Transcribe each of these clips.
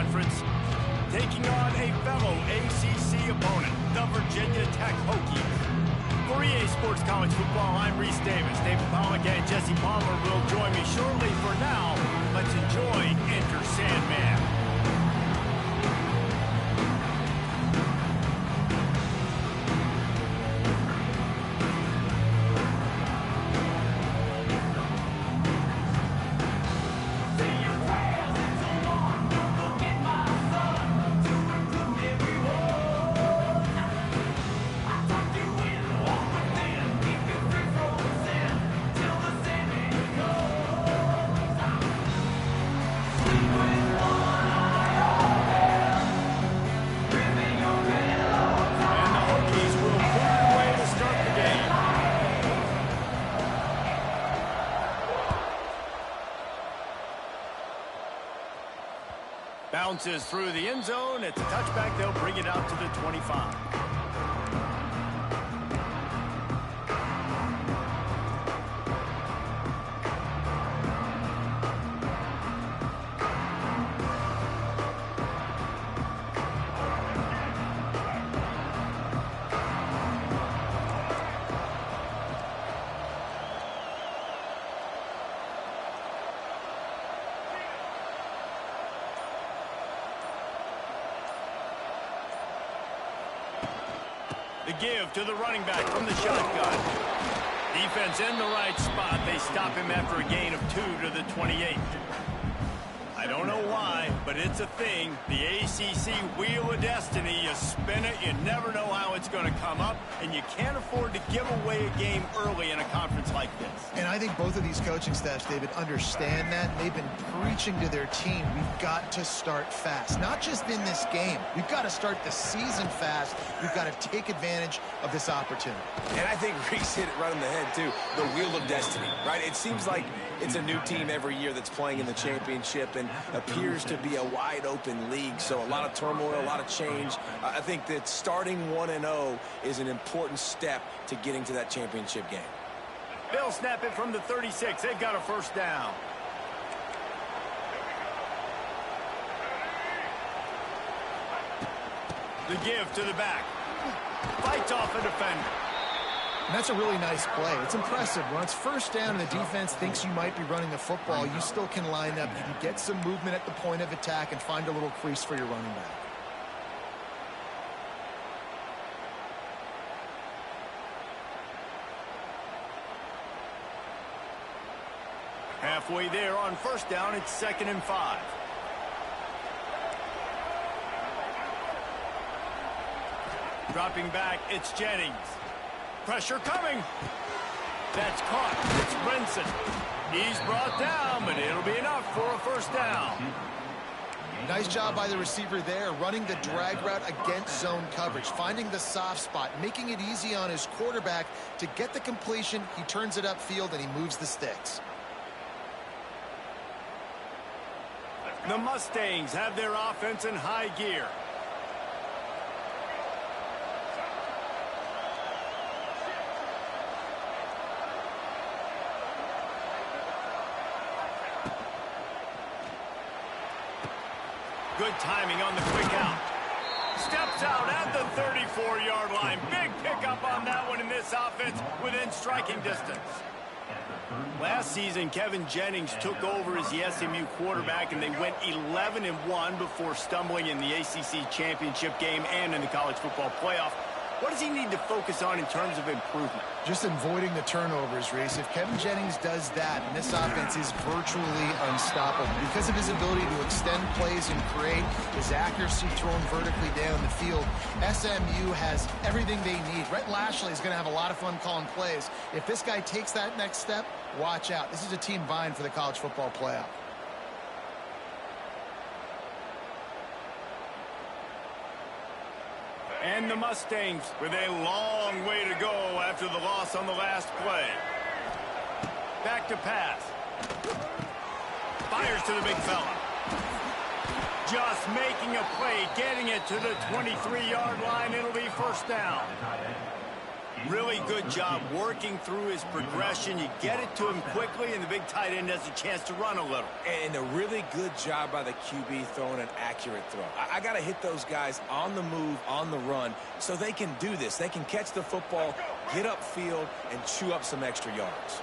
Conference, taking on a fellow ACC opponent, the Virginia Tech Hokies. For EA Sports College Football, I'm Reese Davis. David Pollack and Jesse Palmer will join me shortly. For now, let's enjoy Enter Sandman. Bounces through the end zone. It's a touchback. They'll bring it out to the 25. The give to the running back from the shotgun. Defense in the right spot. They stop him after a gain of 2 to the 28. I don't know why, but it's a thing. The ACC Wheel of Destiny. You spin it, you never know how it's going to come up, and you can't afford to give away a game early in a conference like this. And I think both of these coaching staffs, David, understand that. They've been preaching to their team, we've got to start fast. Not just in this game. We've got to start the season fast. We've got to take advantage of this opportunity. And I think Reese hit it right on the head, too. The Wheel of Destiny, right? It seems like it's a new team every year that's playing in the championship and appears to be a wide-open league. So a lot of turmoil, a lot of change. I think that starting 1-0 is an important step to getting to that championship game. They'll snap it from the 36. They've got a first down. The give to the back. Fights off a defender. And that's a really nice play. It's impressive. When it's first down and the defense thinks you might be running the football, you still can line up. You can get some movement at the point of attack and find a little crease for your running back. Halfway there on first down, it's 2nd and 5. Dropping back, it's Jennings. Pressure coming. That's caught. It's Brinson. He's brought down, but it'll be enough for a first down. Nice job by the receiver there, running the drag route against zone coverage, finding the soft spot, making it easy on his quarterback to get the completion. He turns it upfield, and he moves the sticks. The Mustangs have their offense in high gear. Good timing on the quick out. Steps out at the 34-yard line. Big pickup on that one in this offense within striking distance. Last season, Kevin Jennings took over as the SMU quarterback, and they went 11-1 before stumbling in the ACC championship game and in the college football playoff. What does he need to focus on in terms of improvement? Just avoiding the turnovers, Reese. If Kevin Jennings does that, and this offense is virtually unstoppable because of his ability to extend plays and create, his accuracy thrown vertically down the field, SMU has everything they need. Rhett Lashley is going to have a lot of fun calling plays. If this guy takes that next step, watch out. This is a team vying for the college football playoff. And the Mustangs with a long way to go after the loss on the last play. Back to pass. Fires to the big fella. Just making a play, getting it to the 23-yard line. It'll be first down. Really good job working through his progression. You get it to him quickly, and the big tight end has a chance to run a little. And a really good job by the QB throwing an accurate throw. I got to hit those guys on the move, on the run, so they can do this. They can catch the football, get upfield, and chew up some extra yards.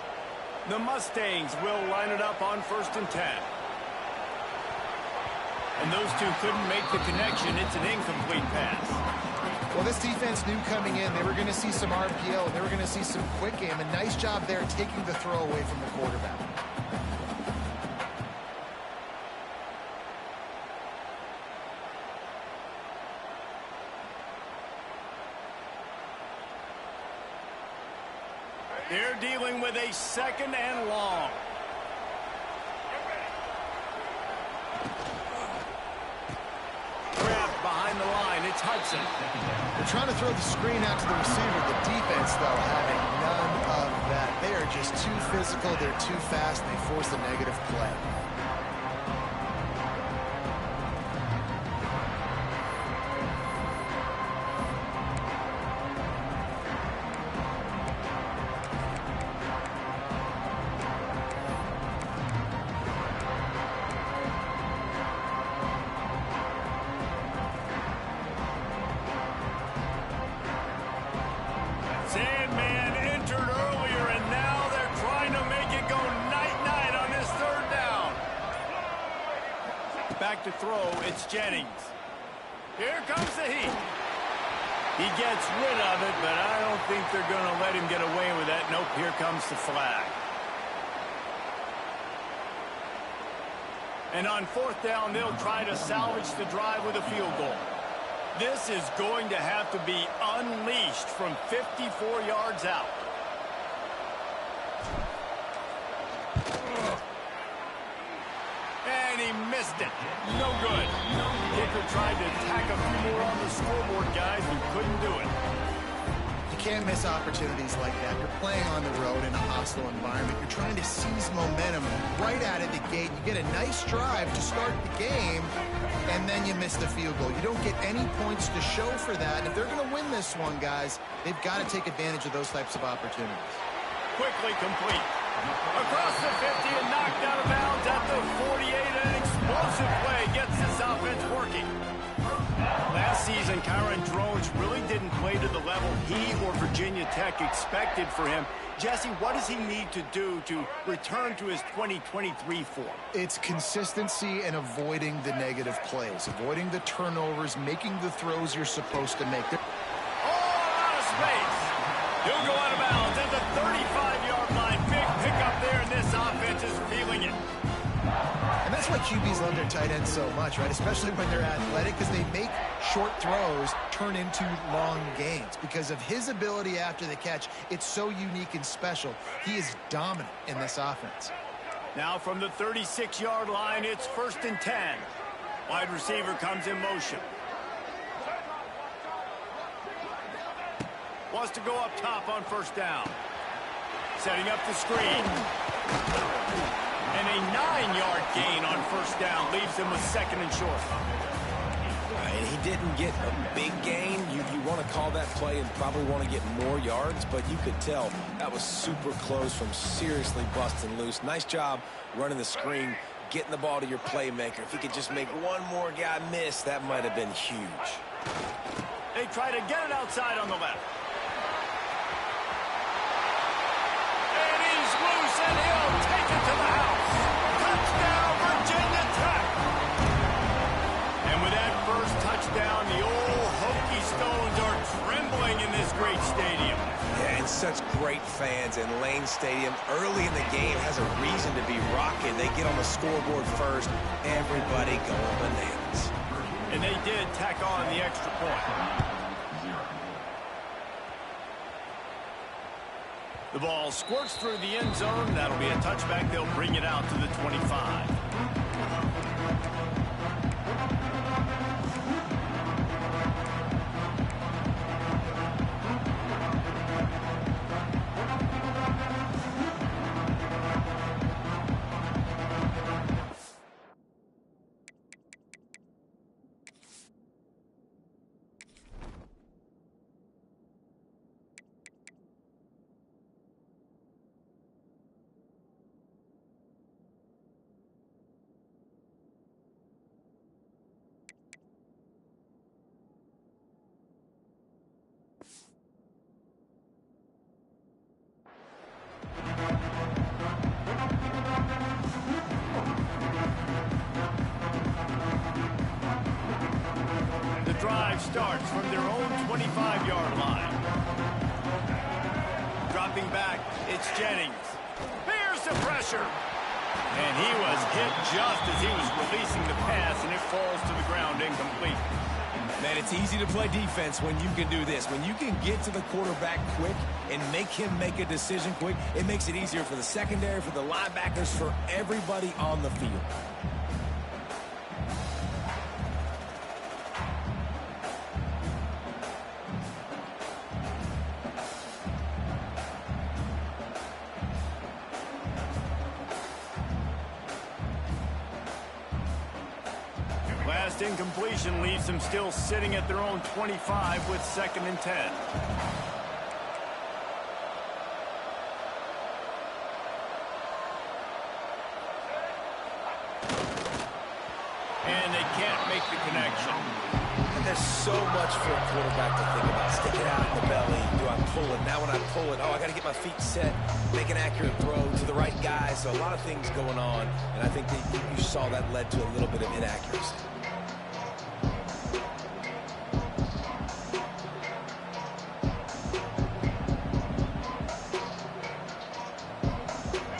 The Mustangs will line it up on 1st and 10. And those two couldn't make the connection. It's an incomplete pass. Well, this defense knew coming in they were going to see some RPO, and they were going to see some quick game. A nice job there taking the throw away from the quarterback. They're dealing with a 2nd and long. Grabbed behind the line. It's Hudson. They're trying to throw the screen out to the receiver. The defense, though, having none of that. They are just too physical. They're too fast. They force a negative play. Sandman entered earlier, and now they're trying to make it go night-night on this 3rd down. Back to throw, it's Jennings. Here comes the heat. He gets rid of it, but I don't think they're going to let him get away with that. Nope, here comes the flag. And on 4th down, they'll try to salvage the drive with a field goal. This is going to have to be unleashed from 54 yards out. And he missed it. No good. Kicker tried to tack a few more on the scoreboard, guys, and couldn't do it. You can't miss opportunities like that. You're playing on the road in a hostile environment. You're trying to seize momentum right out of the gate. You get a nice drive to start the game, and then you miss the field goal. You don't get any points to show for that. If they're going to win this one, guys, they've got to take advantage of those types of opportunities. Quickly complete. Across the 50 and knocked out of bounds at the 48. An explosive play gets this offense working. Last season, Kyron Drones really didn't play to the level he or Virginia Tech expected for him. Jesse, what does he need to do to return to his 2023 form? It's consistency and avoiding the negative plays, avoiding the turnovers, making the throws you're supposed to make. All out of space. He'll go out of bounds at the 35-yard line. Big pickup there, and this offense is feeling it. And that's why QBs love their tight ends so much, right? Especially when they're athletic, because they make short throws turn into long gains. Because of his ability after the catch, it's so unique and special. He is dominant in this offense. Now from the 36-yard line, it's 1st and 10. Wide receiver comes in motion. Wants to go up top on 1st down. Setting up the screen. And a 9-yard gain on 1st down leaves him with 2nd and short. And he didn't get a big gain. You want to call that play and probably want to get more yards, but you could tell that was super close from seriously busting loose. Nice job running the screen, getting the ball to your playmaker. If he could just make one more guy miss, that might have been huge. They try to get it outside on the left. And he's loose, and he'll take it to the house. Touchdown, Virginia Tech. And with that first touchdown, the old Hokie Stones are trembling in this great stadium. Yeah, and such great fans, and Lane Stadium early in the game has a reason to be rocking. They get on the scoreboard first, everybody going bananas. And they did tack on the extra point. The ball squirts through the end zone. That'll be a touchback. They'll bring it out to the 25. drive starts from their own 25-yard line. Dropping back, it's Jennings. Here's the pressure. And he was hit just as he was releasing the pass, and it falls to the ground incomplete. Man, it's easy to play defense when you can do this. When you can get to the quarterback quick and make him make a decision quick, it makes it easier for the secondary, for the linebackers, for everybody on the field. Last incompletion leaves them still sitting at their own 25 with 2nd and 10. And they can't make the connection. And there's so much for a quarterback to think about. Stick it out in the belly. Do I pull it? Now when I pull it, oh, I got to get my feet set, make an accurate throw to the right guy. So a lot of things going on, and I think that you saw that led to a little bit of inaccuracy.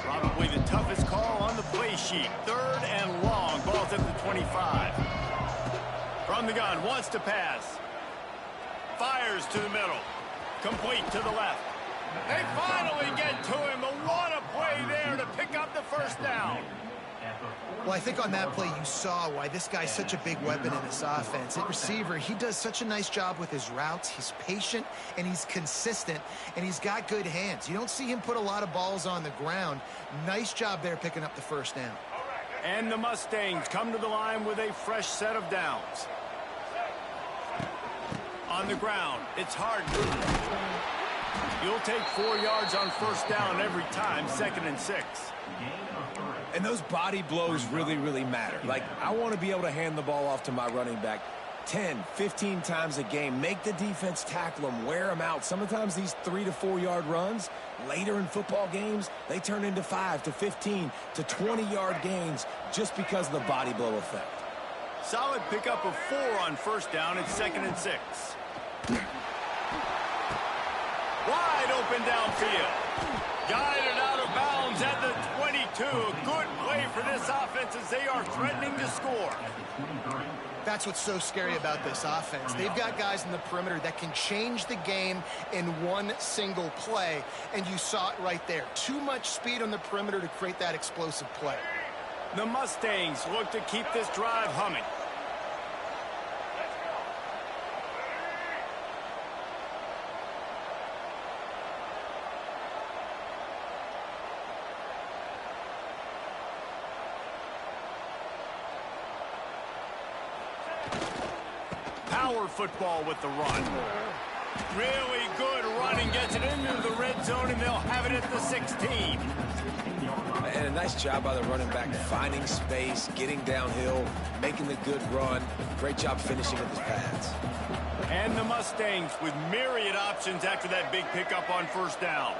Probably the toughest call on the play sheet. 3rd and long. Ball's at the 25. From the gun, wants to pass. Fires to the middle. Complete to the left. They finally get to him. What a play there to pick up the first down. Well, I think on that play you saw why this guy's such a big weapon in this offense. At receiver, he does such a nice job with his routes. He's patient, and he's consistent, and he's got good hands. You don't see him put a lot of balls on the ground. Nice job there picking up the first down. And the Mustangs come to the line with a fresh set of downs. On the ground, it's hard. You'll take 4 yards on first down every time, 2nd and 6. And those body blows really, really matter. Like, I want to be able to hand the ball off to my running back 10, 15 times a game. Make the defense tackle them, wear them out. Sometimes these 3 to 4 yard runs, later in football games, they turn into 5 to 15 to 20-yard gains just because of the body blow effect. Solid pickup of 4 on first down. It's 2nd and 6. Wide open downfield. Guided out of bounds at the 22. A good play for this offense as they are threatening to score. That's what's so scary about this offense. They've got guys in the perimeter that can change the game in one single play, and you saw it right there. Too much speed on the perimeter to create that explosive play. The Mustangs look to keep this drive humming. Power football with the run. Really good running, gets it into the red zone, and they'll have it at the 16. And a nice job by the running back, finding space, getting downhill, making the good run. Great job finishing with his pads. And the Mustangs with myriad options after that big pickup on first down.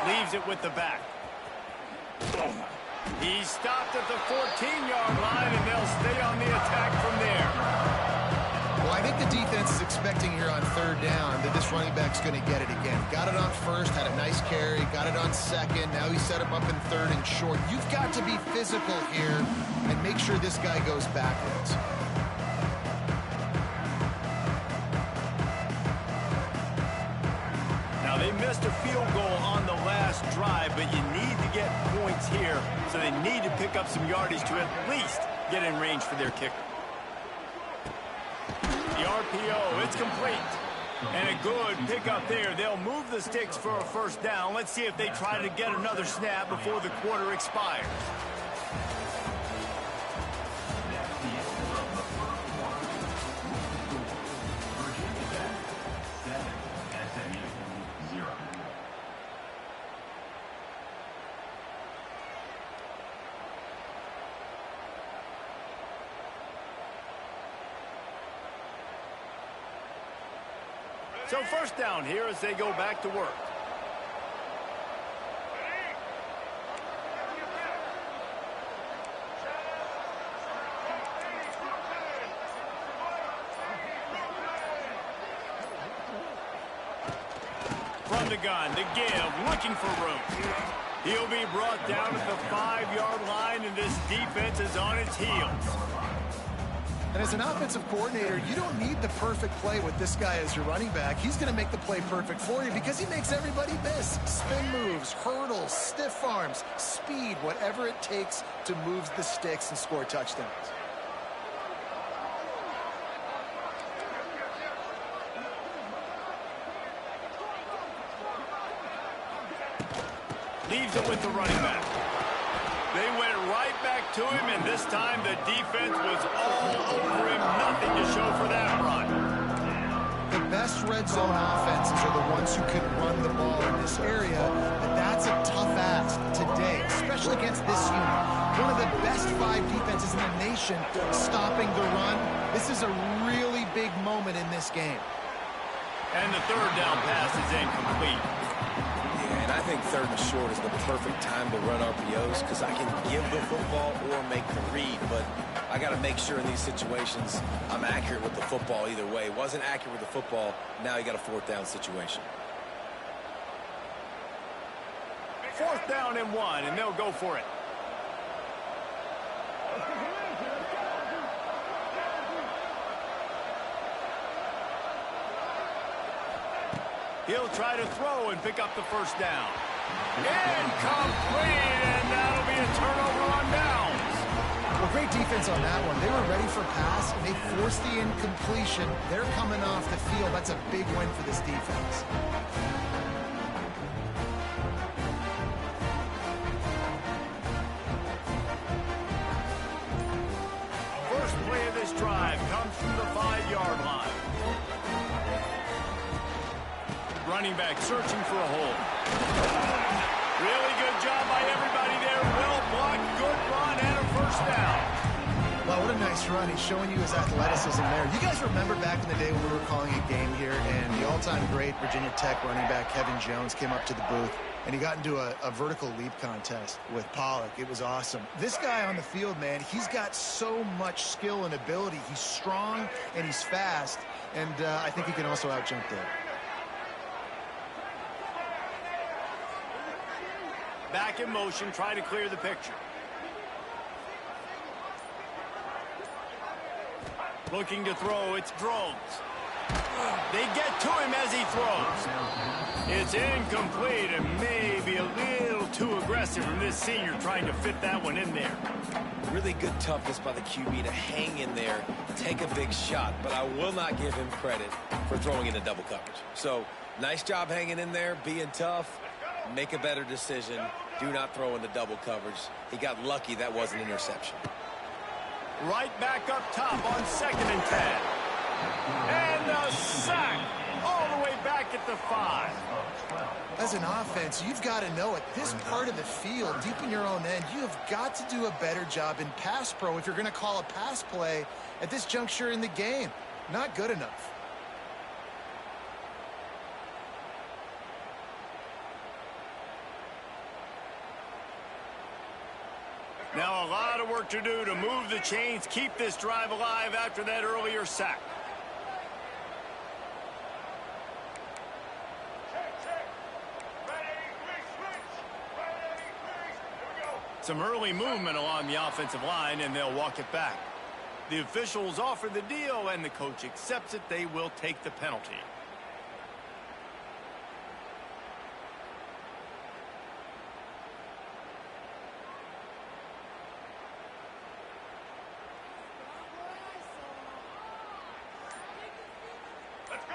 Leaves it with the back. He's stopped at the 14-yard line, and they'll stay on the attack from there. Well, I think the defense is expecting here on 3rd down that this running back's going to get it again. Got it on 1st, had a nice carry, got it on 2nd. Now he set him up in 3rd and short. You've got to be physical here and make sure this guy goes backwards. They missed a field goal on the last drive, but you need to get points here, so they need to pick up some yardage to at least get in range for their kicker. The RPO, it's complete. And a good pickup there. They'll move the sticks for a first down. Let's see if they try to get another snap before the quarter expires. So first down here as they go back to work. From the gun, to give, looking for room. He'll be brought down at the 5-yard line, and this defense is on its heels. And as an offensive coordinator, you don't need the perfect play with this guy as your running back. He's going to make the play perfect for you because he makes everybody miss. Spin moves, hurdles, stiff arms, speed, whatever it takes to move the sticks and score touchdowns. Leaves it with the running back. They went right back to him, and this time the defense was all over him. Nothing to show for that run. The best red zone offenses are the ones who can run the ball in this area, but that's a tough ask today, especially against this unit. One of the best 5 defenses in the nation stopping the run. This is a really big moment in this game. And the third down pass is incomplete. And I think 3rd and short is the perfect time to run RPOs because I can give the football or make the read, but I got to make sure in these situations I'm accurate with the football either way. Wasn't accurate with the football, now you got a 4th down situation. 4th down and 1, and they'll go for it. He'll try to throw and pick up the first down. Incomplete, and that'll be a turnover on downs. Well, great defense on that one. They were ready for pass, and they forced the incompletion. They're coming off the field. That's a big win for this defense. First play of this drive comes from the 5-yard line. Running back searching for a hole. Really good job by everybody there. Well blocked, good run, and a first down. Wow, what a nice run. He's showing you his athleticism there. You guys remember back in the day when we were calling a game here and the all-time great Virginia Tech running back Kevin Jones came up to the booth and he got into a vertical leap contest with Pollock. It was awesome. This guy on the field, man, he's got so much skill and ability. He's strong and he's fast, and I think he can also out-jump there. Back in motion, try to clear the picture. Looking to throw, it's Drones. They get to him as he throws. It's incomplete and maybe a little too aggressive from this senior trying to fit that one in there. Really good toughness by the QB to hang in there, take a big shot, but I will not give him credit for throwing into double coverage. So, nice job hanging in there, being tough. Make a better decision. Do not throw into double coverage. He got lucky that was an interception. Right back up top on 2nd and 10. And a sack all the way back at the 5. As an offense, you've got to know at this part of the field, deep in your own end, you have got to do a better job in pass pro if you're going to call a pass play at this juncture in the game. Not good enough. Now a lot of work to do to move the chains, keep this drive alive after that earlier sack. Some early movement along the offensive line, and they'll walk it back. The officials offer the deal, and the coach accepts it. They will take the penalty.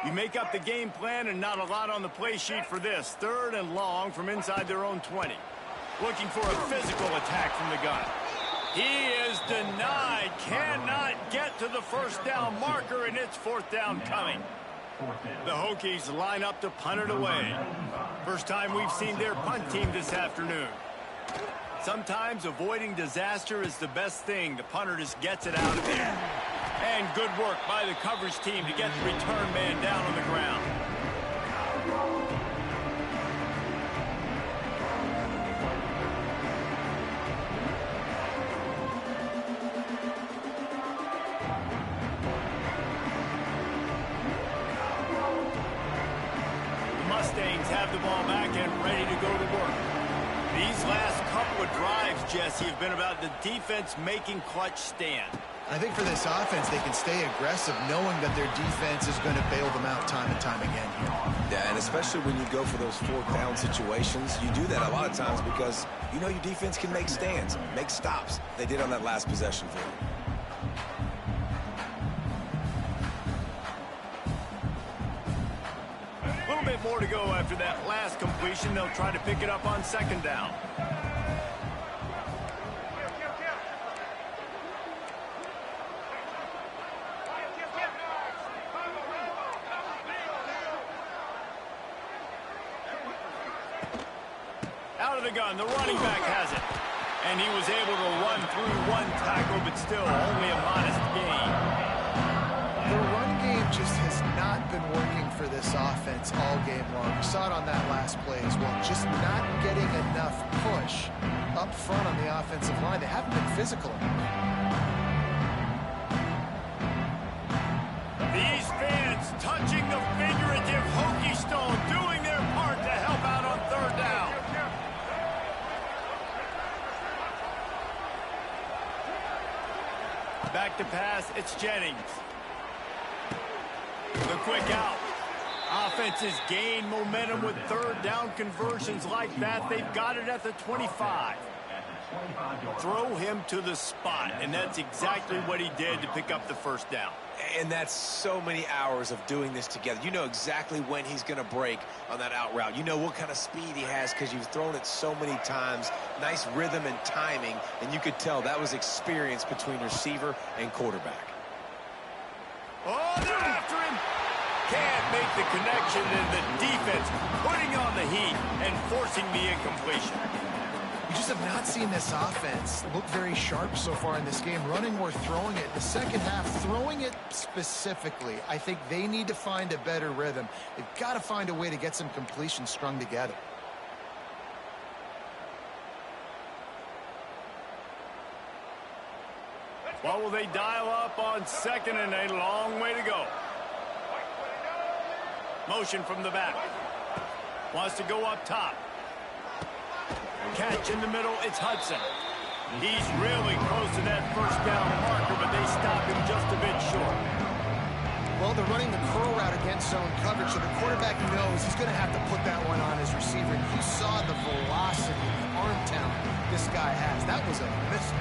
You make up the game plan and not a lot on the play sheet for this. 3rd and long from inside their own 20. Looking for a physical attack from the gun. He is denied. Cannot get to the first down marker, and it's 4th down coming. The Hokies line up to punt it away. First time we've seen their punt team this afternoon. Sometimes avoiding disaster is the best thing. The punter just gets it out of there. And good work by the coverage team to get the return man down on the ground. These last couple of drives, Jesse, have been about the defense making clutch stand. I think for this offense, they can stay aggressive knowing that their defense is going to bail them out time and time again here. Yeah, and especially when you go for those fourth down situations, you do that a lot of times because you know your defense can make stands, make stops. They did on that last possession for you. A little bit more to go after that last completion. They'll try to pick it up on second down. Out of the gun, the running back has it. And he was able to run through one tackle, but still only a modest gain. The run game just has not been working for this offense all game long. We saw it on that last play as well. Just not getting enough push up front on the offensive line. They haven't been physical enough. These fans touching the figurative hokey stone, doing their part to help out on third down. Back to pass, it's Jennings. The quick out. Offenses gain momentum with third down conversions like that. They've got it at the 25. Throw him to the spot, and that's exactly what he did to pick up the first down. And that's so many hours of doing this together. You know exactly when he's going to break on that out route. You know what kind of speed he has because you've thrown it so many times. Nice rhythm and timing, and you could tell that was experience between receiver and quarterback. Oh, they're after him. Can't make the connection, and the defense putting on the heat and forcing the incompletion. We just have not seen this offense look very sharp so far in this game, running or throwing it. The second half, throwing it specifically, I think they need to find a better rhythm. They've got to find a way to get some completions strung together. What will they dial up on second and a long way to go? Motion from the back. Wants to go up top. Catch in the middle, it's Hudson. He's really close to that first down marker, but they stop him just a bit short. Well, they're running the curl route against zone coverage, so the quarterback knows he's going to have to put that one on his receiver. You saw the velocity, the arm talent this guy has. That was a missile.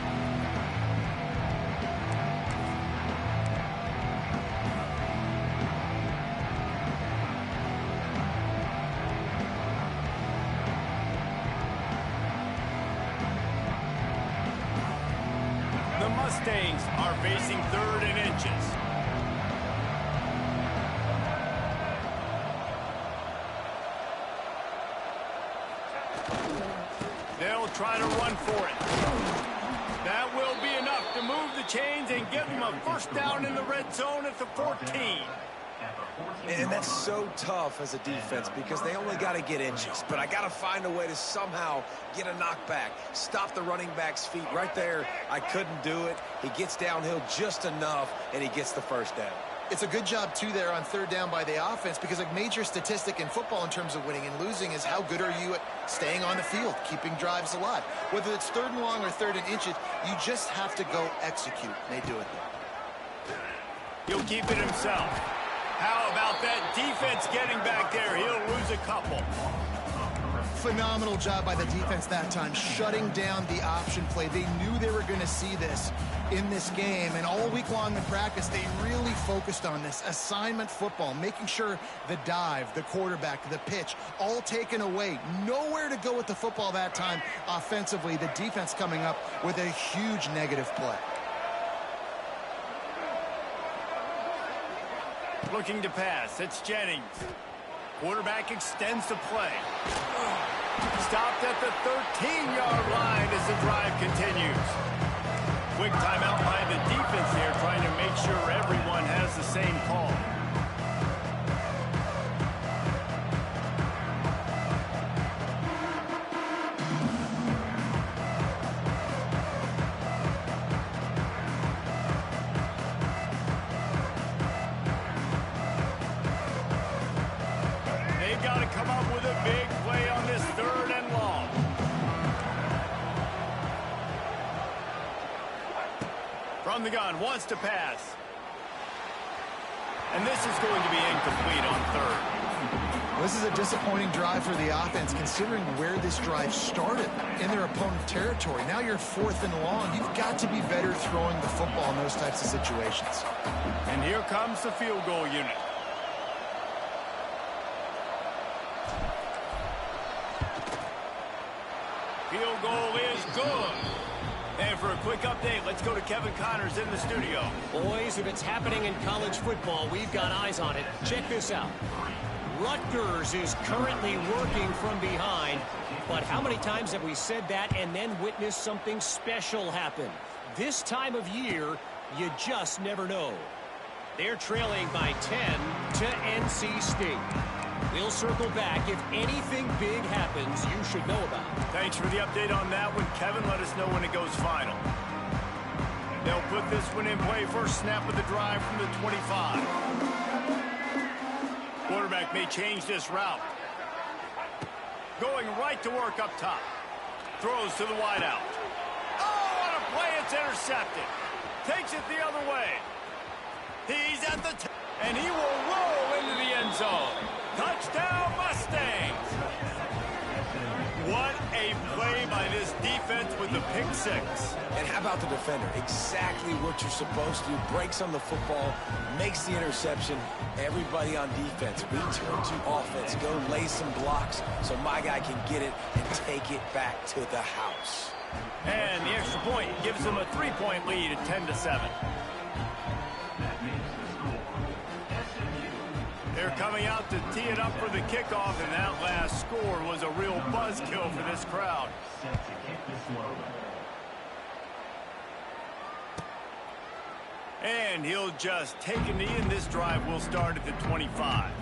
The Mustangs are facing third and inches. They'll try to run for it. That will be enough to move the chains and give them a first down in the red zone at the 14. And that's so tough as a defense because they only got to get inches. But I got to find a way to somehow get a knockback, stop the running back's feet right there. I couldn't do it. He gets downhill just enough, and he gets the first down. It's a good job, too, there on third down by the offense because a major statistic in football in terms of winning and losing is how good are you at staying on the field, keeping drives alive. Whether it's third and long or third and inches, you just have to go execute. They do it there. He'll keep it himself. How about that defense getting back there? He'll lose a couple. Phenomenal job by the defense that time, shutting down the option play. They knew they were going to see this in this game, and all week long in practice, they really focused on this assignment football, making sure the dive, the quarterback, the pitch, all taken away. Nowhere to go with the football that time offensively. The defense coming up with a huge negative play. Looking to pass, it's Jennings. Quarterback extends the play. Stopped at the 13-yard line as the drive continues. Quick timeout by the defense here, trying to make sure everyone has the same call. They've got to come up with a big play on this third and long. From the gun, wants to pass. And this is going to be incomplete on third. This is a disappointing drive for the offense, considering where this drive started in their opponent territory. Now you're 4th and long. You've got to be better throwing the football in those types of situations. And here comes the field goal unit. Field goal is good. And for a quick update, let's go to Kevin Connors in the studio. Boys, if it's happening in college football, we've got eyes on it. Check this out. Rutgers is currently working from behind. But how many times have we said that and then witnessed something special happen? This time of year, you just never know. They're trailing by 10 to NC State. We'll circle back if anything big happens you should know about. Thanks for the update on that one, Kevin. Let us know when it goes final. They'll put this one in play. First snap of the drive from the 25. Quarterback may change this route. Going right to work up top. Throws to the wideout. Oh, what a play. It's intercepted. Takes it the other way. He's at the and he will roll into the end zone. Touchdown, Mustangs! What a play by this defense with the pick six. And how about the defender? Exactly what you're supposed to do. Breaks on the football, makes the interception. Everybody on defense, return to offense. Go lay some blocks so my guy can get it and take it back to the house. And the extra point gives them a 3-point lead at 10-7. They're coming out to tee it up for the kickoff, and that last score was a real buzzkill for this crowd. And he'll just take a knee, and this drive will start at the 25.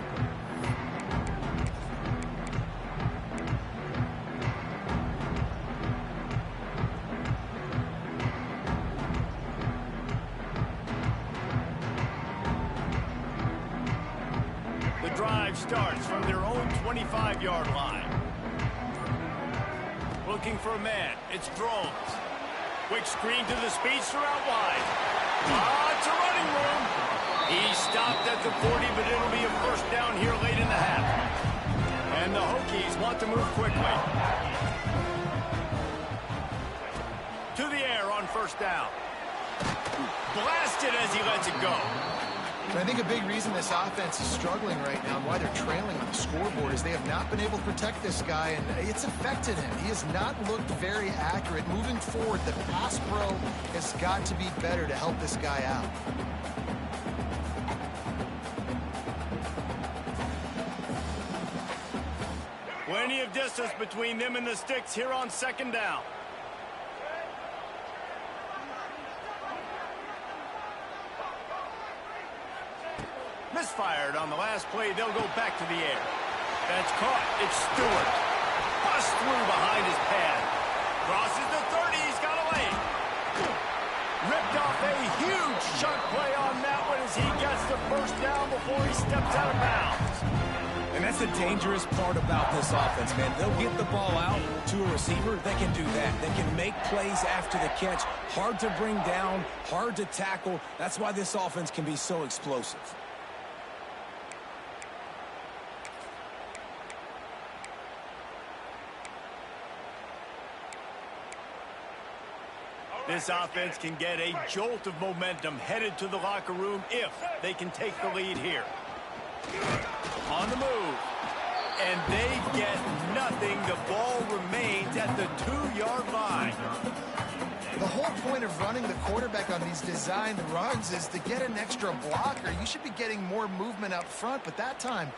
Starts from their own 25-yard line. Looking for a man. It's Thrones. Quick screen to the speedster out wide. It's a running room. He stopped at the 40, but it'll be a first down here late in the half. And the Hokies want to move quickly. To the air on first down. Blasted as he lets it go. I think a big reason this offense is struggling right now and why they're trailing on the scoreboard is they have not been able to protect this guy, and it's affected him. He has not looked very accurate. Moving forward, the pass pro has got to be better to help this guy out. Plenty of distance between them and the sticks here on second down. Misfired on the last play. They'll go back to the air. That's caught. It's Stewart. Bust through behind his pad. Crosses the 30. He's got a lane. Ripped off a huge chunk play on that one as he gets the first down before he steps out of bounds. And that's the dangerous part about this offense, man. They'll get the ball out to a receiver. They can do that. They can make plays after the catch. Hard to bring down, hard to tackle. That's why this offense can be so explosive. This offense can get a jolt of momentum headed to the locker room if they can take the lead here. On the move. And they get nothing. The ball remains at the 2-yard line. The whole point of running the quarterback on these designed runs is to get an extra blocker. You should be getting more movement up front, but that time,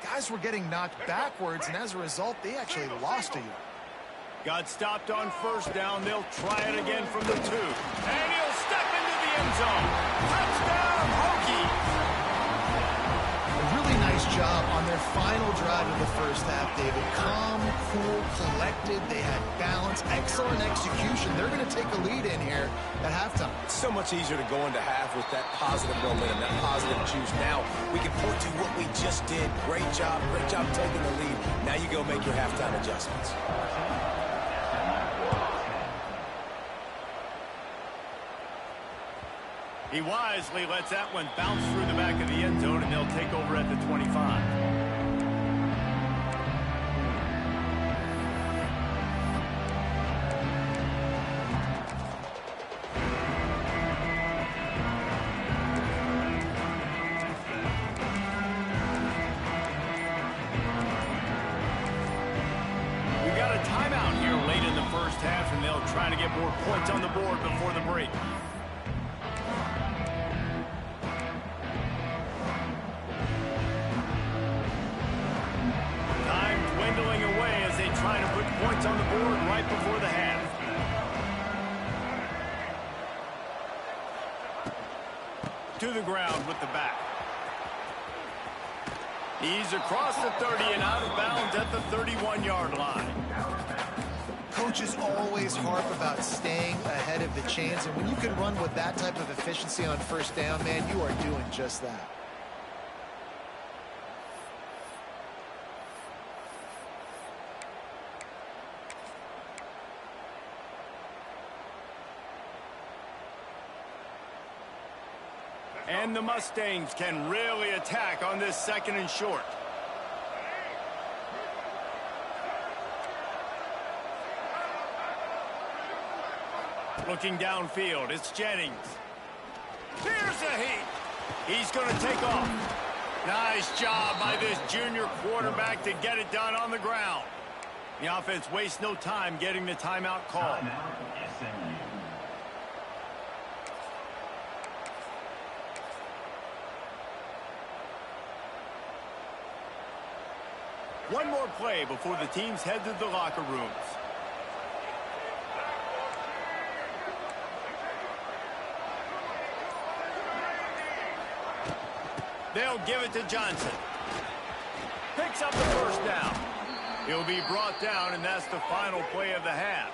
guys were getting knocked backwards, and as a result, they actually lost a yard. Got stopped on first down. They'll try it again from the 2. And he'll step into the end zone. Touchdown, Hokies! A really nice job on their final drive of the first half, David. Calm, cool, collected. They had balance. Excellent execution. They're going to take a lead in here at halftime. It's so much easier to go into half with that positive momentum, that positive juice. Now we can point to what we just did. Great job taking the lead. Now you go make your halftime adjustments. He wisely lets that one bounce through the back of the end zone, and they'll take over at the 25. Trying to get more points on the board before the break. Time dwindling away as they try to put points on the board right before the half. To the ground with the back. He's across the 30 and out of bounds at the 31-yard line. Coaches always harp about staying ahead of the chains, and when you can run with that type of efficiency on first down, man, you are doing just that. And the Mustangs can really attack on this 2nd and short. Looking downfield, it's Jennings. Here's a heat. He's going to take off. Nice job by this junior quarterback to get it done on the ground. The offense wastes no time getting the timeout called. One more play before the teams head to the locker rooms. They'll give it to Johnson. Picks up the first down. He'll be brought down, and that's the final play of the half.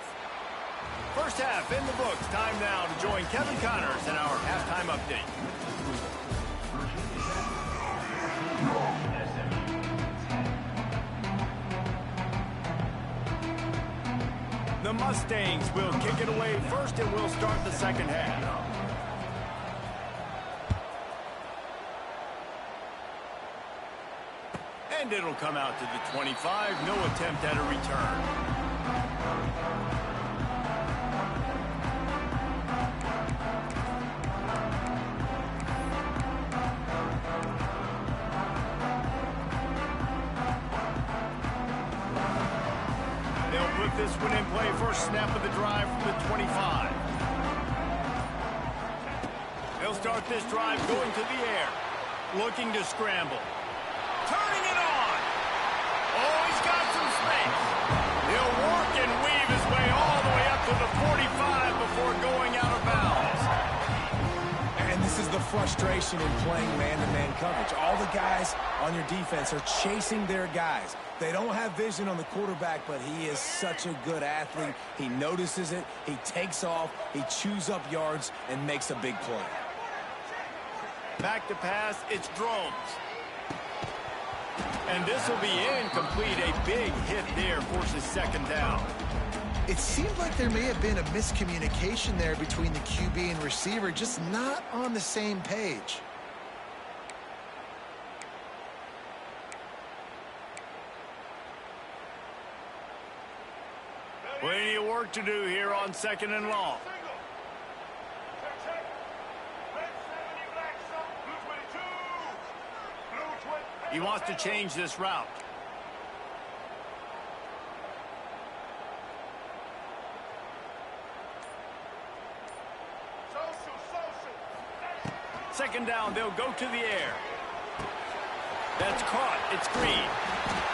First half in the books. Time now to join Kevin Connors in our halftime update. The Mustangs will kick it away first, and we'll start the second half. And it'll come out to the 25. No attempt at a return. They'll put this one in play. First snap of the drive from the 25. They'll start this drive going to the air. Looking to scramble. Turning it on. Oh, he's got some space. He'll work and weave his way all the way up to the 45 before going out of bounds. And this is the frustration in playing man-to-man coverage. All the guys on your defense are chasing their guys. They don't have vision on the quarterback, but he is such a good athlete. He notices it, he takes off, he chews up yards, and makes a big play. Back to pass, it's Drones. And this will be incomplete. A big hit there forces second down. It seemed like there may have been a miscommunication there between the QB and receiver, just not on the same page. Plenty of work to do here on 2nd and long. He wants to change this route. Second down, they'll go to the air. That's caught. It's Green.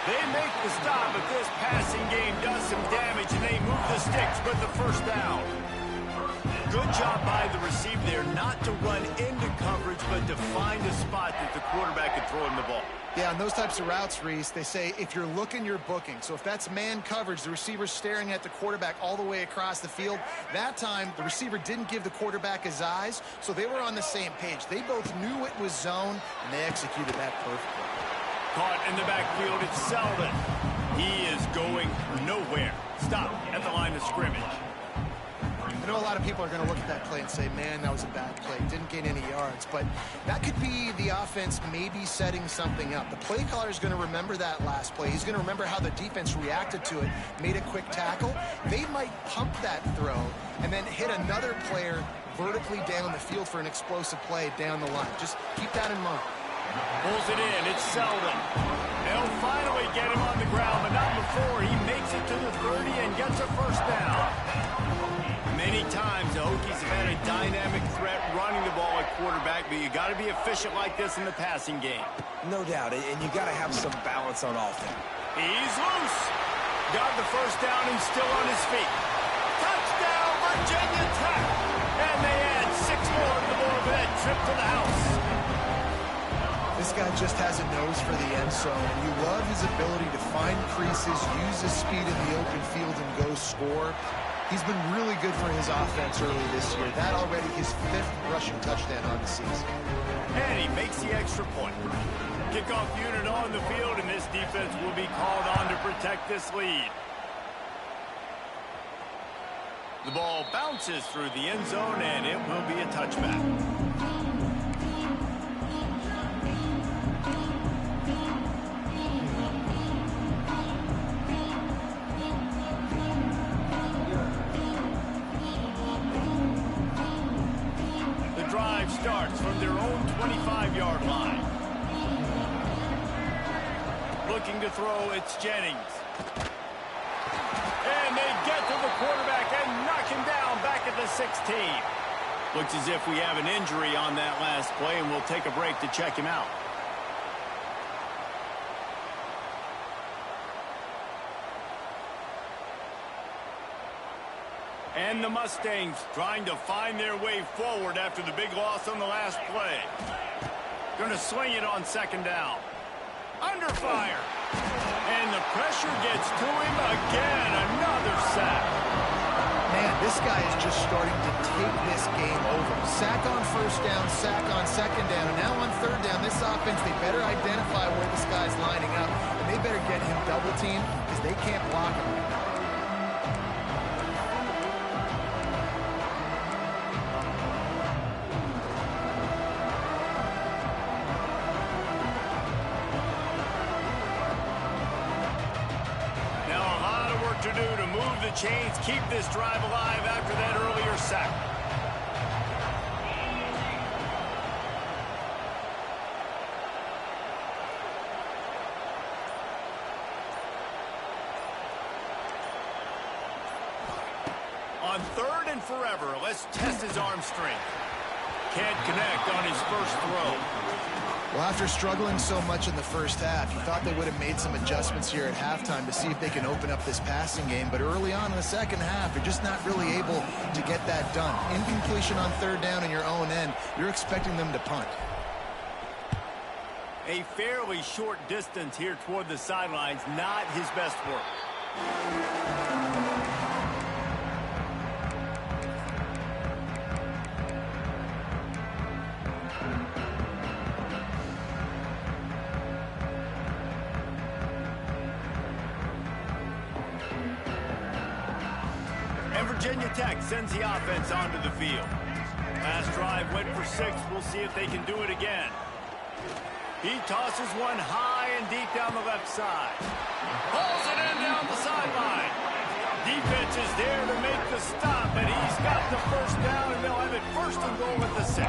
They make the stop, but this passing game does some damage, and they move the sticks with the first down. Good job by the receiver there not to run into coverage, but to find a spot that the quarterback could throw him the ball. Yeah, on those types of routes, Reese, they say if you're looking, you're booking. So if that's man coverage, the receiver's staring at the quarterback all the way across the field. That time, the receiver didn't give the quarterback his eyes, so they were on the same page. They both knew it was zone, and they executed that perfectly. Caught in the backfield, it's Selden. He is going nowhere. Stop at the line of scrimmage. I know a lot of people are going to look at that play and say, man, that was a bad play. Didn't gain any yards. But that could be the offense maybe setting something up. The play caller is going to remember that last play. He's going to remember how the defense reacted to it, made a quick tackle. They might pump that throw and then hit another player vertically down the field for an explosive play down the line. Just keep that in mind. Pulls it in. It's Selden. They'll finally get him on the ground, but not before he makes it to the 30 and gets a first down. Many times the Hokies have had a dynamic threat running the ball at quarterback, but you got to be efficient like this in the passing game. No doubt, and you got to have some balance on offense. He's loose. Got the first down and still on his feet. Touchdown, Virginia Tech. And they add 6 more to the board for that trip to the house. This guy just has a nose for the end zone, and you love his ability to find creases, use his speed in the open field, and go score. He's been really good for his offense early this year. That already his 5th rushing touchdown on the season. And he makes the extra point. Kickoff unit on the field, and this defense will be called on to protect this lead. The ball bounces through the end zone, and it will be a touchback. The drive starts from their own 25-yard line. Looking to throw, it's Jennings. And they get to the quarterback and knock him down back at the 16. Looks as if we have an injury on that last play, and we'll take a break to check him out. And the Mustangs trying to find their way forward after the big loss on the last play. Going to swing it on second down. Under fire. And the pressure gets to him again. Another sack. Man, this guy is just starting to take this game over. Sack on first down, sack on second down, and now on third down, this offense, they better identify where this guy's lining up, and they better get him double teamed because they can't block him. To do to move the chains, keep this drive alive after that earlier sack. On third and forever, let's test his arm strength. Can't connect on his first throw. Well, after struggling so much in the first half, you thought they would have made some adjustments here at halftime to see if they can open up this passing game. But early on in the second half, they're just not really able to get that done. Incompletion on third down in your own end, you're expecting them to punt. A fairly short distance here toward the sidelines, not his best work. Virginia Tech sends the offense onto the field. Last drive went for 6. We'll see if they can do it again. He tosses one high and deep down the left side. Pulls it in down the sideline. Defense is there to make the stop, and he's got the first down, and they'll have it first and goal at the 6.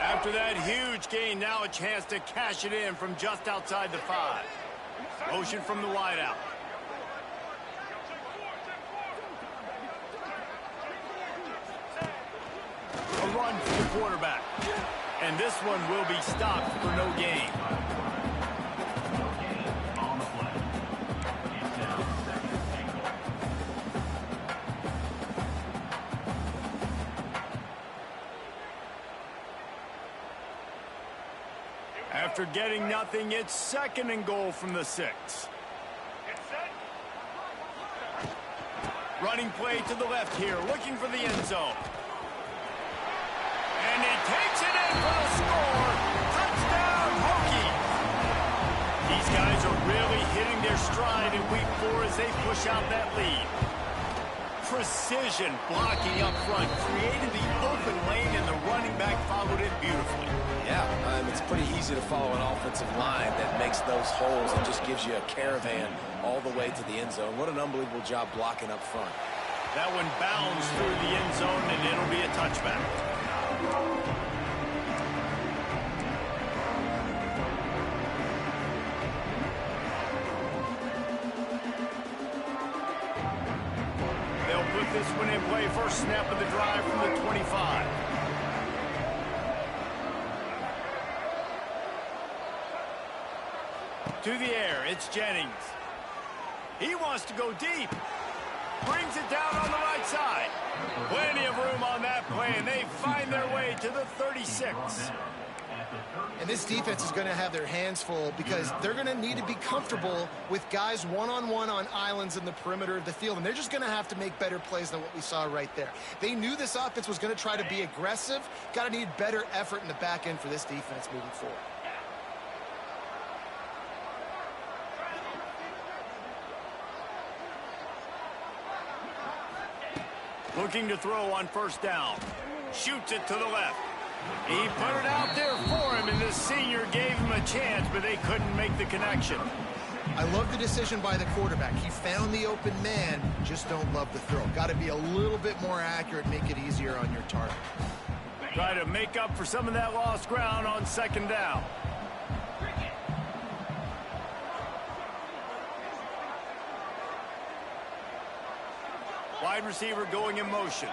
After that huge gain, now a chance to cash it in from just outside the 5. Motion from the wideout. A run for the quarterback. And this one will be stopped for no gain. After getting nothing, it's second and goal from the 6. Running play to the left here, looking for the end zone. And he takes it in for the score. Touchdown, Hokies. These guys are really hitting their their stride in week 4 as they push out that lead. Precision blocking up front, created the open lane, and the running back followed it beautifully. Yeah, it's pretty easy to follow an offensive line that makes those holes and just gives you a caravan all the way to the end zone. What an unbelievable job blocking up front. That one bounds through the end zone, and it'll be a touchback. They'll put this one in play. First snap of the drive from the 25. To the air, it's Jennings. He wants to go deep. Brings it down on the right side. Plenty of room on that play, and they find their way to the 36. And this defense is going to have their hands full because they're going to need to be comfortable with guys one-on-one on islands in the perimeter of the field, and they're just going to have to make better plays than what we saw right there. They knew this offense was going to try to be aggressive. Got to need better effort in the back end for this defense moving forward. Looking to throw on first down. Shoots it to the left. He put it out there for him, and the senior gave him a chance, but they couldn't make the connection. I love the decision by the quarterback. He found the open man, just don't love the throw. Got to be a little bit more accurate, make it easier on your target. Try to make up for some of that lost ground on second down. Wide receiver going in motion.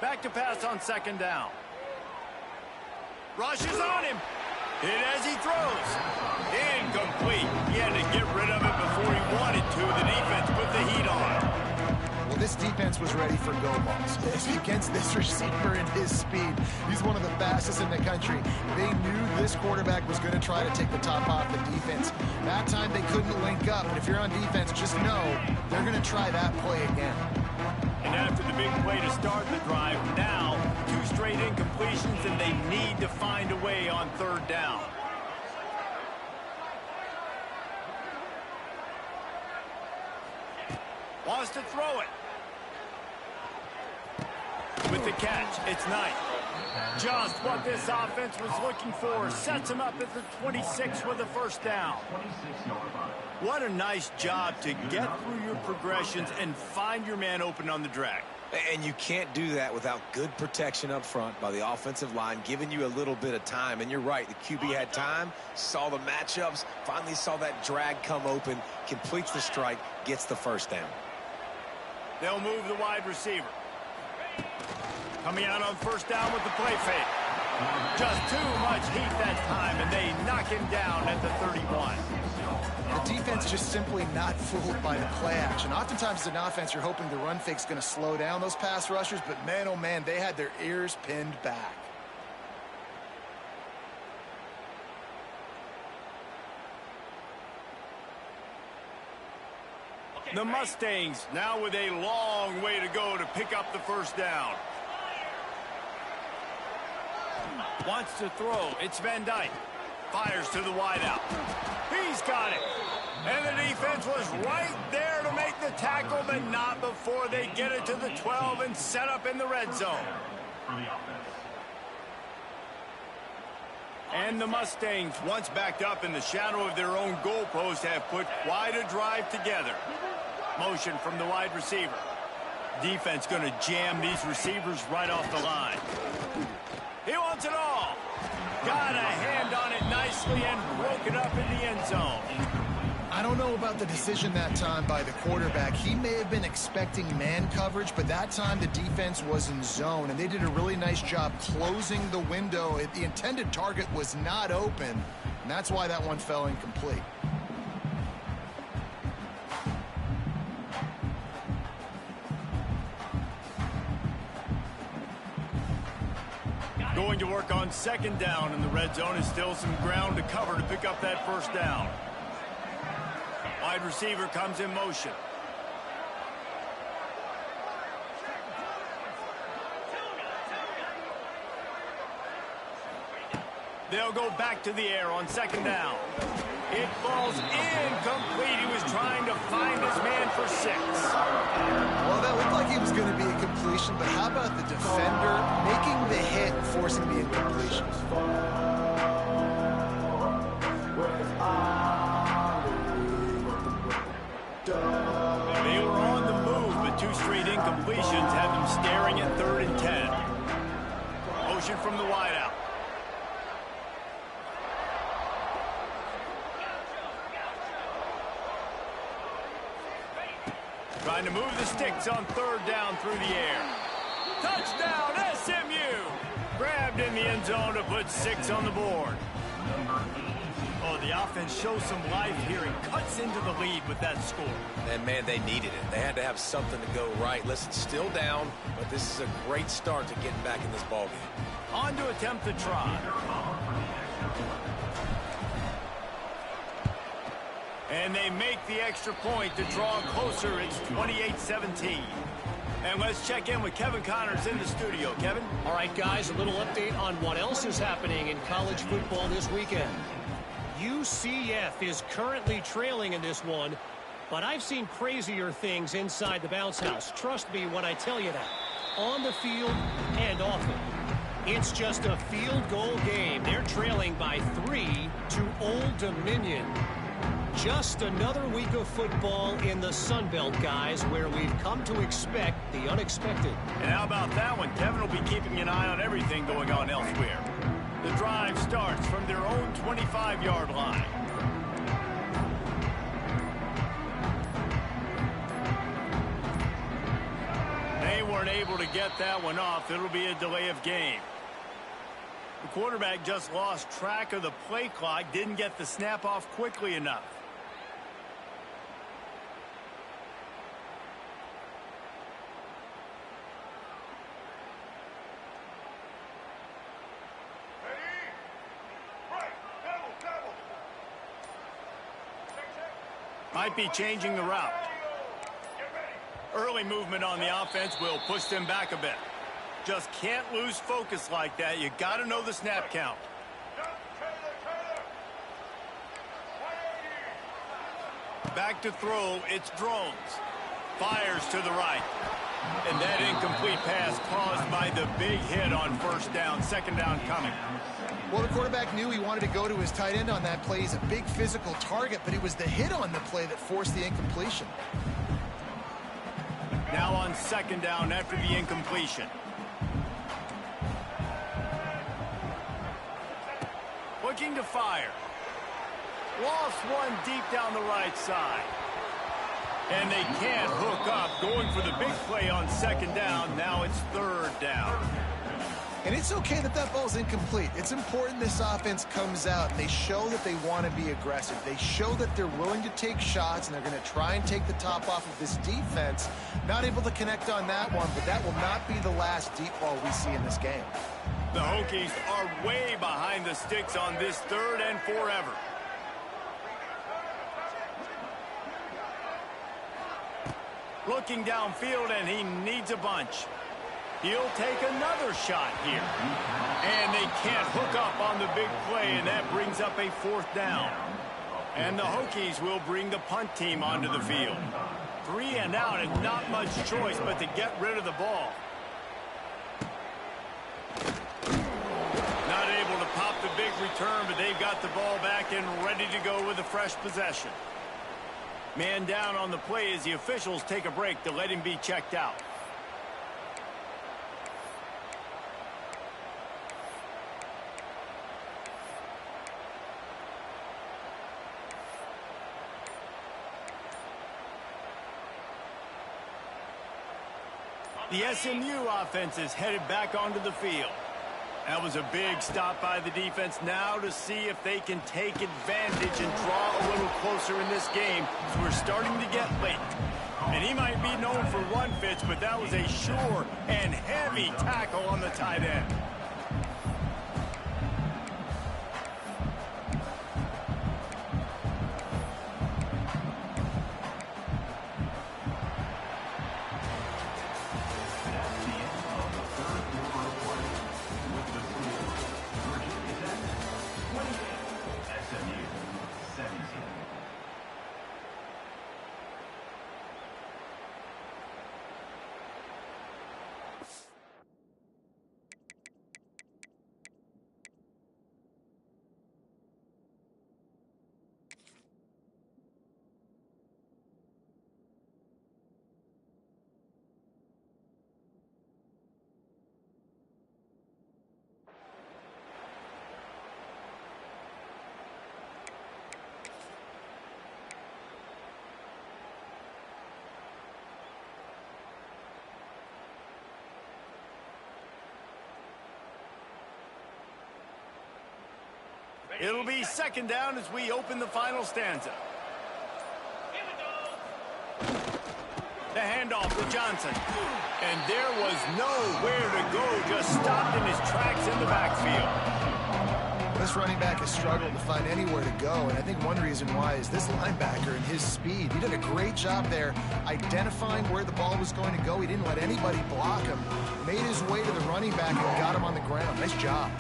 Back to pass on second down. Rushes on him. Hit as he throws. Incomplete. He had to get rid of it before he wanted to. The defense put the heat on. Well, this defense was ready for go balls. Against this receiver and his speed, he's one of the fastest in the country. They knew this quarterback was going to try to take the top off the defense. That time they couldn't link up, but if you're on defense, just know they're going to try that play again. And after the big play to start the drive, now 2 straight incompletions, and they need to find a way on third down. Wants to throw it. With the catch, it's Knight. Just what this offense was looking for. Sets him up at the 26 with a first down. What a nice job to get through your progressions and find your man open on the drag. And you can't do that without good protection up front by the offensive line, giving you a little bit of time. And you're right, the QB had time, saw the matchups, finally saw that drag come open, completes the strike, gets the first down. They'll move the wide receiver. Coming out on first down with the play fake. Just too much heat that time, and they knock him down at the 31. The defense just simply not fooled by the play action. Oftentimes as an offense, you're hoping the run fake's going to slow down those pass rushers, but man, oh man, they had their ears pinned back. The Mustangs now with a long way to go to pick up the first down. Wants to throw. It's Van Dyke. Fires to the wideout. He's got it. And the defense was right there to make the tackle, but not before they get it to the 12 and set up in the red zone. And the Mustangs, once backed up in the shadow of their own goalpost, have put quite a drive together. Motion from the wide receiver. Defense going to jam these receivers right off the line. He wants it all. Got a hand on it nicely and broke it up in the end zone. I don't know about the decision that time by the quarterback. He may have been expecting man coverage, but that time the defense was in zone, and they did a really nice job closing the window. The intended target was not open, and that's why that one fell incomplete. Going to work on second down in the red zone. Is still some ground to cover to pick up that first down. Wide receiver comes in motion. They'll go back to the air on second down. It falls incomplete. He was trying to find his man for 6. Well, that looked like it was going to be a completion, but how about the defender making the hit and forcing the incompletion? They were on the move, but 2 straight incompletions have them staring at 3rd and 10. Motion from the wideout. Trying to move the sticks on 3rd down through the air. Touchdown, SMU! Grabbed in the end zone to put 6 on the board. Oh, the offense shows some life here and cuts into the lead with that score. And, man, they needed it. They had to have something to go right. Listen, still down, but this is a great start to getting back in this ballgame. On to attempt the try. And they make the extra point to draw closer. It's 28-17. And let's check in with Kevin Connors in the studio. Kevin? All right, guys, a little update on what else is happening in college football this weekend. UCF is currently trailing in this one, but I've seen crazier things inside the bounce house. Trust me when I tell you that. On the field and off it. It's just a field goal game. They're trailing by 3 to Old Dominion. Just another week of football in the Sun Belt, guys, where we've come to expect the unexpected. And how about that one? Kevin will be keeping an eye on everything going on elsewhere. The drive starts from their own 25-yard line. They weren't able to get that one off. It'll be a delay of game. The quarterback just lost track of the play clock, didn't get the snap off quickly enough. Might be changing the route. Early movement on the offense will push them back a bit. Just can't lose focus like that. You got to know the snap count. Back to throw. It's Drones. Fires to the right. And that incomplete pass caused by the big hit on 1st down. 2nd down coming. Well, the quarterback knew he wanted to go to his tight end on that play. He's a big physical target, but it was the hit on the play that forced the incompletion. Now on 2nd down after the incompletion. Looking to fire. Lost one deep down the right side. And they can't hook up. Going for the big play on 2nd down. Now it's 3rd down. And it's okay that that ball's incomplete. It's important this offense comes out and they show that they want to be aggressive. They show that they're willing to take shots and they're going to try and take the top off of this defense. Not able to connect on that one, but that will not be the last deep ball we see in this game. The Hokies are way behind the sticks on this 3rd and forever. Looking downfield, and he needs a bunch. He'll take another shot here. And they can't hook up on the big play, and that brings up a 4th down. And the Hokies will bring the punt team onto the field. 3 and out, and not much choice but to get rid of the ball. Not able to pop the big return, but they've got the ball back and ready to go with a fresh possession. Man down on the play as the officials take a break to let him be checked out. The SMU offense is headed back onto the field. That was a big stop by the defense. Now to see if they can take advantage and draw a little closer in this game. So we're starting to get late. And he might be known for run fits, but that was a sure and heavy tackle on the tight end. It'll be second down as we open the final stanza. The handoff to Johnson. And there was nowhere to go, just stopped in his tracks in the backfield. This running back has struggled to find anywhere to go, and I think one reason why is this linebacker and his speed. He did a great job there identifying where the ball was going to go. He didn't let anybody block him. Made his way to the running back and got him on the ground. Nice job.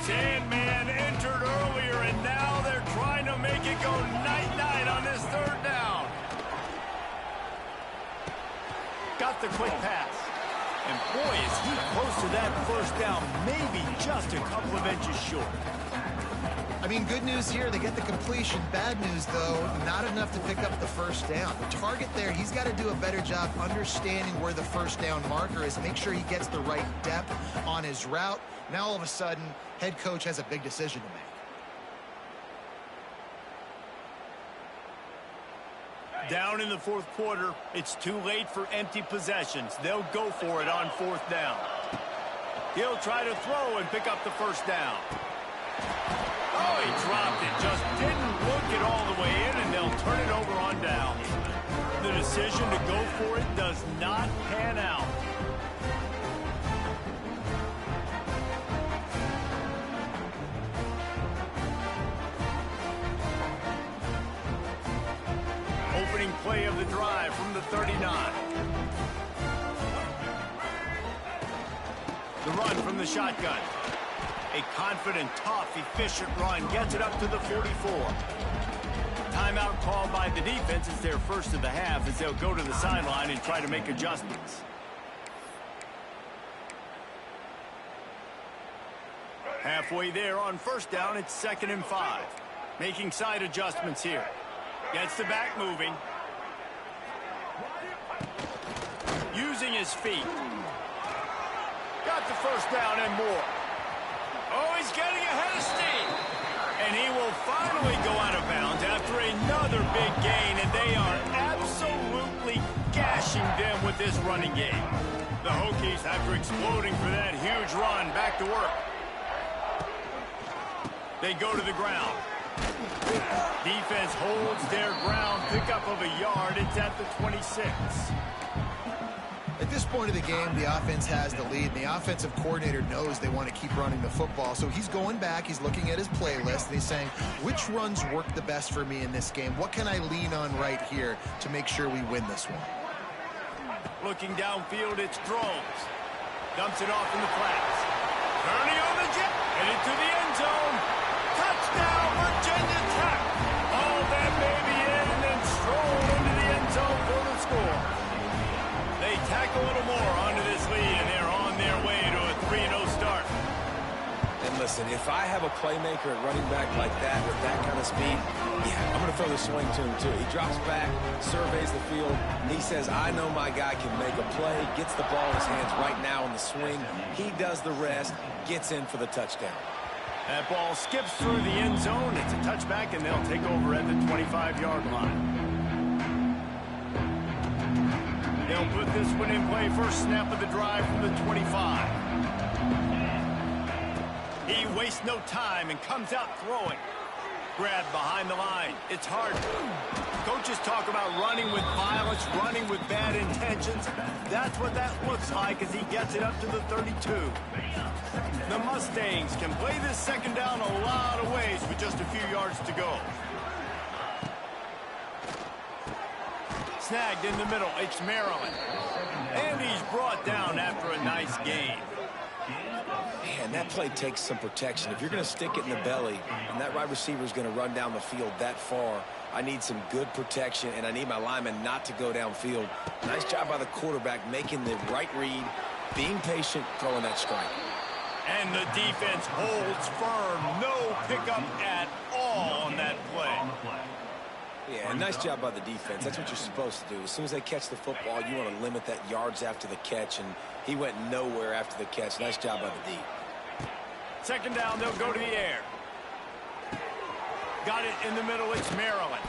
Sandman entered earlier, and now they're trying to make it go night-night on this third down. Got the quick pass. And boy, is he close to that first down, maybe just a couple of inches short. I mean, good news here, they get the completion. Bad news, though, not enough to pick up the first down. The target there, he's got to do a better job understanding where the first down marker is, make sure he gets the right depth on his route. Now, all of a sudden, head coach has a big decision to make. Down in the fourth quarter, it's too late for empty possessions. They'll go for it on fourth down. He'll try to throw and pick up the first down. Oh, he dropped it. Just didn't look it all the way in, and they'll turn it over on down. The decision to go for it does not pan out. Opening play of the drive from the 39. The run from the shotgun. A confident, tough, efficient run gets it up to the 44. Timeout called by the defense. It's their first of the half as they'll go to the sideline and try to make adjustments. Halfway there on first down, it's 2nd and 5. Making side adjustments here. Gets the back moving. Using his feet. Got the first down and more. Oh, he's getting ahead of steam. And he will finally go out of bounds after another big gain, and they are absolutely gashing them with this running game. The Hokies, after exploding for that huge run, back to work. They go to the ground. Defense holds their ground, pickup of a yard. It's at the 26. At this point of the game, the offense has the lead, and the offensive coordinator knows they want to keep running the football. So he's going back, he's looking at his playlist, and he's saying, which runs work the best for me in this game? What can I lean on right here to make sure we win this one? Looking downfield, it's Drones. Dumps it off in the flats. Turning on the jet, headed to the end zone. Touchdown, Virginia Tech. All that baby in and then stroll into the end zone for the score. They tack a little more onto this lead, and they're on their way to a 3-0 start. And listen, if I have a playmaker at running back like that with that kind of speed, yeah, I'm going to throw the swing to him too. He drops back, surveys the field, and he says, I know my guy can make a play, gets the ball in his hands right now in the swing. He does the rest, gets in for the touchdown. That ball skips through the end zone. It's a touchback, and they'll take over at the 25-yard line. They'll put this one in play. First snap of the drive from the 25. He wastes no time and comes out throwing. Grabbed behind the line. It's hard. Coaches talk about running with violence, running with bad intentions. That's what that looks like as he gets it up to the 32. The Mustangs can play this second down a lot of ways with just a few yards to go. Snagged in the middle, it's Maryland. And he's brought down after a nice gain. Man, that play takes some protection. If you're going to stick it in the belly and that wide receiver is going to run down the field that far, I need some good protection, and I need my lineman not to go downfield. Nice job by the quarterback making the right read, being patient, throwing that strike. And the defense holds firm. No pickup at all on that play. Yeah, nice job by the defense. That's what you're supposed to do. As soon as they catch the football, you want to limit that yards after the catch, and he went nowhere after the catch. Nice job by the D. Second down, they'll go to the air. Got it in the middle, it's Maryland.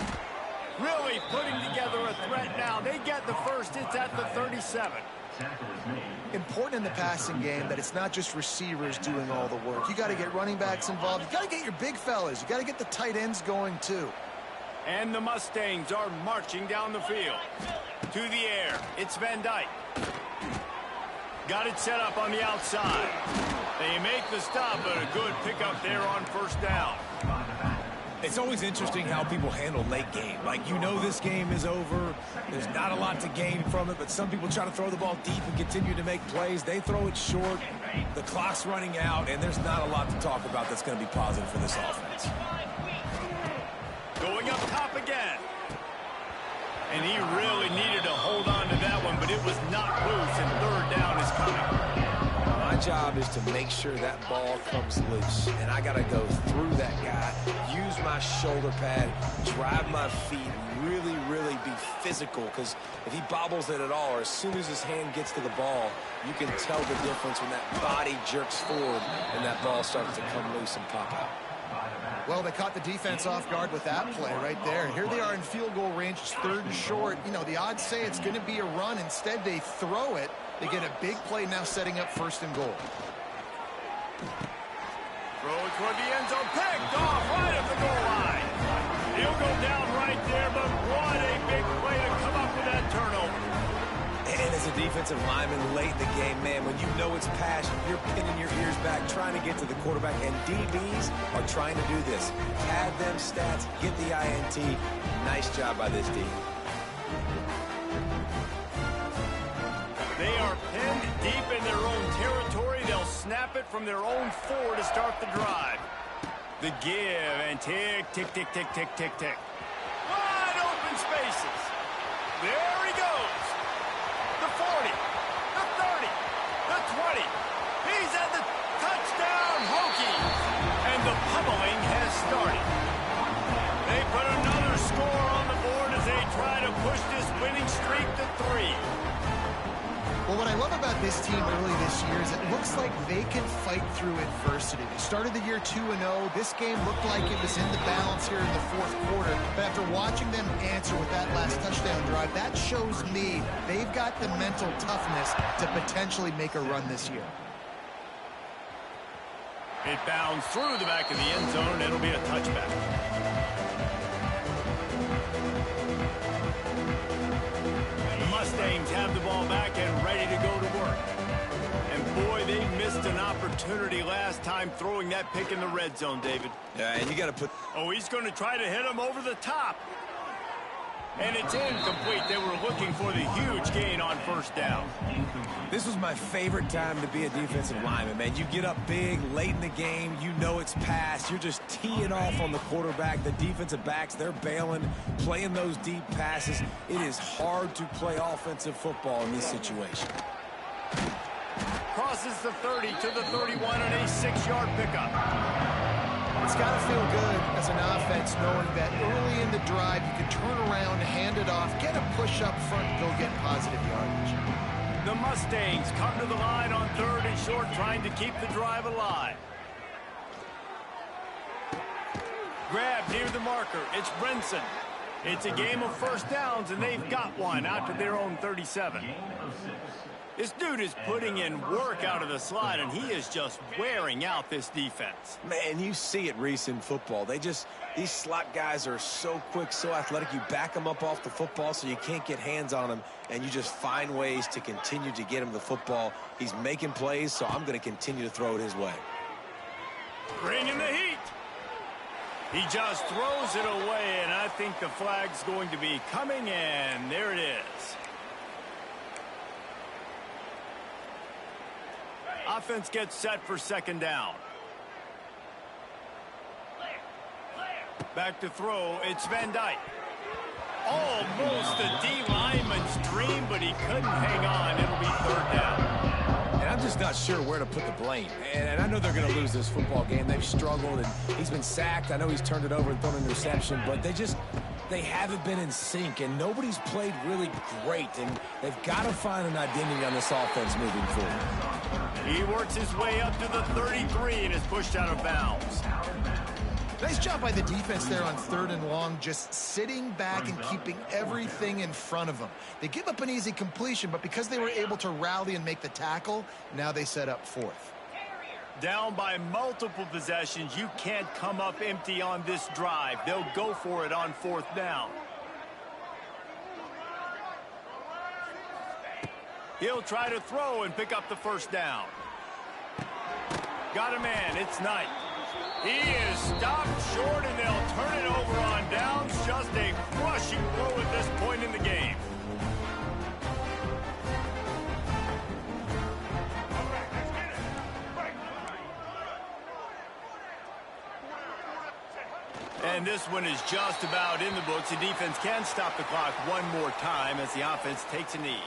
Really putting together a threat now. They get the first. It's at the 37. Important in the passing game that it's not just receivers doing all the work. You got to get running backs involved. You got to get your big fellas. You got to get the tight ends going too. And the Mustangs are marching down the field. To the air. It's Van Dyke. Got it set up on the outside. They make the stop, but a good pickup there on first down. It's always interesting how people handle late game. Like, you know this game is over. There's not a lot to gain from it, but some people try to throw the ball deep and continue to make plays. They throw it short. The clock's running out, and there's not a lot to talk about that's going to be positive for this offense. Going up top again. And he really needed to hold on to that one, but it was not loose, and third down is coming. My job is to make sure that ball comes loose, and I got to go through that guy, use my shoulder pad, drive my feet, really, really be physical, because if he bobbles it at all, or as soon as his hand gets to the ball, you can tell the difference when that body jerks forward and that ball starts to come loose and pop out. Well, they caught the defense off guard with that play right there. Here they are in field goal range. It's third and short. You know, the odds say it's going to be a run. Instead, they throw it. They get a big play now setting up first and goal. Throw it toward the end zone. Picked off right at the goal line. He'll go down right there, but what a big play to come up with that turnover. And as a defensive lineman late in the game, man, when you know it's passion, you're pinning your ears back, trying to get to the quarterback, and DBs are trying to do this. Pad them stats, get the INT. Nice job by this D. They are pinned deep in their own territory. They'll snap it from their own 4 to start the drive. The give and tick, tick, tick, tick, tick, tick, tick. Wide open spaces. There he goes. The 40, the 30, the 20. He's at the touchdown Hokies. And the pummeling has started. They put another score on the board as they try to push this winning streak to 3. Well, what I love about this team early this year is it looks like they can fight through adversity. They started the year 2-0. This game looked like it was in the balance here in the fourth quarter. But after watching them answer with that last touchdown drive, that shows me they've got the mental toughness to potentially make a run this year. It bounds through the back of the end zone. It'll be a touchback. Mustangs have the ball back and ready to go to work. And boy, they missed an opportunity last time throwing that pick in the red zone, David. Yeah, and you got to put... Oh, he's going to try to hit him over the top. And it's incomplete. They were looking for the huge gain on first down. This was my favorite time to be a defensive lineman, man. You get up big, late in the game, you know it's past. You're just teeing off on the quarterback. The defensive backs, they're bailing, playing those deep passes. It is hard to play offensive football in this situation. Crosses the 30 to the 31 on a 6-yard pickup. It's got to feel good as an offense knowing that early in the drive you can turn around, hand it off, get a push up front, and go get positive yardage. The Mustangs come to the line on 3rd and short, trying to keep the drive alive. Grab near the marker. It's Brinson. It's a game of first downs, and they've got one out to their own 37. This dude is putting in work out of the slot, and he is just wearing out this defense. Man, you see it, Reese, in football. These slot guys are so quick, so athletic. You back them up off the football so you can't get hands on them, and you just find ways to continue to get him the football. He's making plays, so I'm going to continue to throw it his way. Bringing the heat. He just throws it away, and I think the flag's going to be coming, and there it is. Offense gets set for second down. Back to throw. It's Van Dyke. Almost a D lineman's dream, but he couldn't hang on. It'll be third down. And I'm just not sure where to put the blame. And I know they're going to lose this football game. They've struggled, and he's been sacked. I know he's turned it over and thrown an interception, but they haven't been in sync, and nobody's played really great, and they've got to find an identity on this offense moving forward. He works his way up to the 33 and is pushed out of bounds. Nice job by the defense there on 3rd and long, just sitting back and keeping everything in front of them. They give up an easy completion, but because they were able to rally and make the tackle, now they set up 4th. Down by multiple possessions, you can't come up empty on this drive. They'll go for it on 4th down. He'll try to throw and pick up the 1st down. Got a man, it's Knight. He is stopped short, and they'll turn it over on downs. Just a crushing blow at this point in the game. And this one is just about in the books. The defense can stop the clock one more time as the offense takes a knee.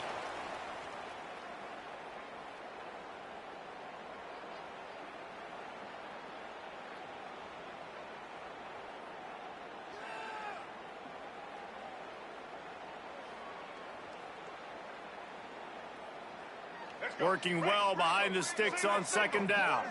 Working well behind the sticks on 2nd down.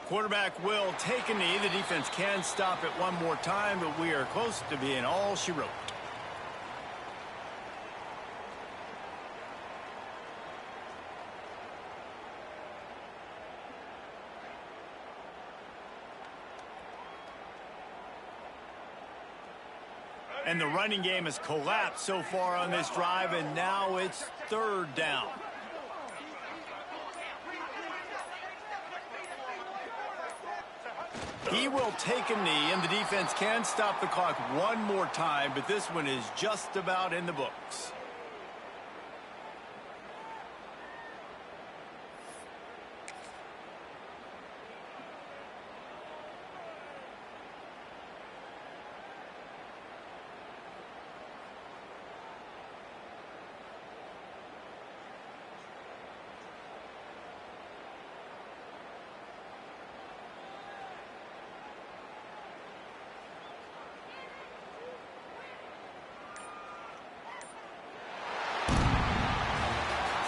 Quarterback will take a knee. The defense can stop it one more time, but we are close to being all she wrote. And the running game has collapsed so far on this drive, and now it's 3rd down. He will take a knee, and the defense can stop the clock one more time, but this one is just about in the books.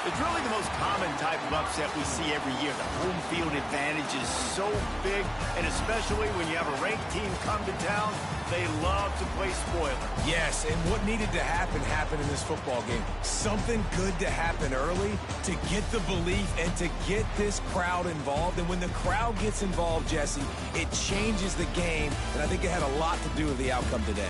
It's really the most common type of upset we see every year. The home field advantage is so big, and especially when you have a ranked team come to town, they love to play spoiler. Yes, and what needed to happen happened in this football game. Something good to happen early to get the belief and to get this crowd involved. And when the crowd gets involved, Jesse, it changes the game, and I think it had a lot to do with the outcome today.